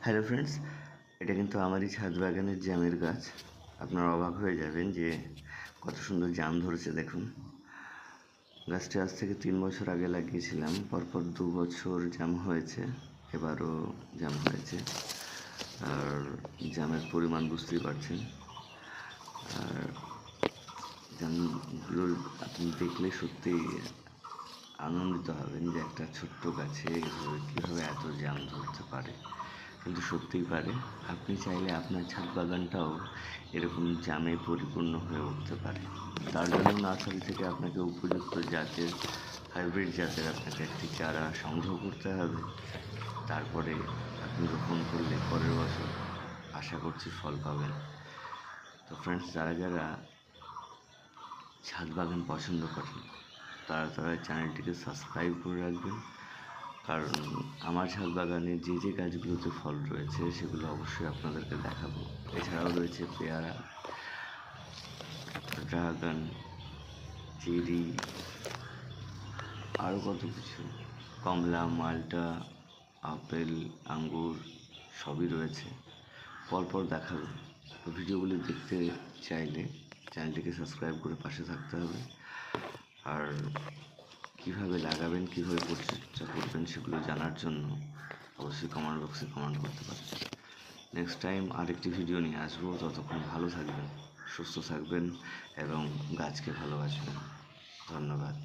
Hello friends, এটা কিন্তু আমারই ছাদ বাগানের জামের গাছ। আপনারা অবাক হয়ে যাবেন যে কত সুন্দর জাম ধরেছে। দেখুন, গাছটা আজ থেকে 3 বছর আগে লাগিয়েছিলাম, পরপর 2 বছর জাম হয়েছে, এবারও জাম হয়েছে। আর জামের পরিমাণ বুঝতেই পারছেন। আর জামগুলো আপনি দেখলে সত্যি আনন্দিত হবেন যে একটা ছোট্ট গাছে কীভাবে এত জাম ধরতে পারে। কিন্তু সত্যিই পারে। আপনি চাইলে আপনার ছাদ বাগানটাও এরকম জামে পরিপূর্ণ হয়ে উঠতে পারে। তার জন্য নার্সারি থেকে আপনাকে উপযুক্ত জাতের, হাইব্রিড জাতের আপনাকে একটি চারা সংগ্রহ করতে হবে। তারপরে আপনি রোপণ করলে পরের বছর আশা করছি ফল পাবেন। তো ফ্রেন্ডস, যারা যারা ছাদ বাগান পছন্দ করেন তারা চ্যানেলটিকে সাবস্ক্রাইব করে রাখবেন, কারণ আমার ছাদ বাগানে যে যে গাছগুলোতে ফল রয়েছে সেগুলো অবশ্যই আপনাদেরকে দেখাবো। এছাড়াও রয়েছে পেয়ারা, ড্রাগন, চেরি, আরও কত কিছু, কমলা, মাল্টা, আপেল, আঙ্গুর সবই রয়েছে। পরপর দেখাবো। তো ভিডিওগুলি দেখতে চাইলে চ্যানেলটিকে সাবস্ক্রাইব করে পাশে থাকতে হবে। আর কীভাবে লাগাবেন, কীভাবে পরিচর্যা করবেন সেগুলো জানার জন্য অবশ্যই কমেন্ট বক্সে কমেন্ট করতে পারেন। নেক্সট টাইম আরেকটি ভিডিও নিয়ে আসবো। ততক্ষণ ভালো থাকবেন, সুস্থ থাকবেন এবং গাছকে ভালোবাসবেন। ধন্যবাদ।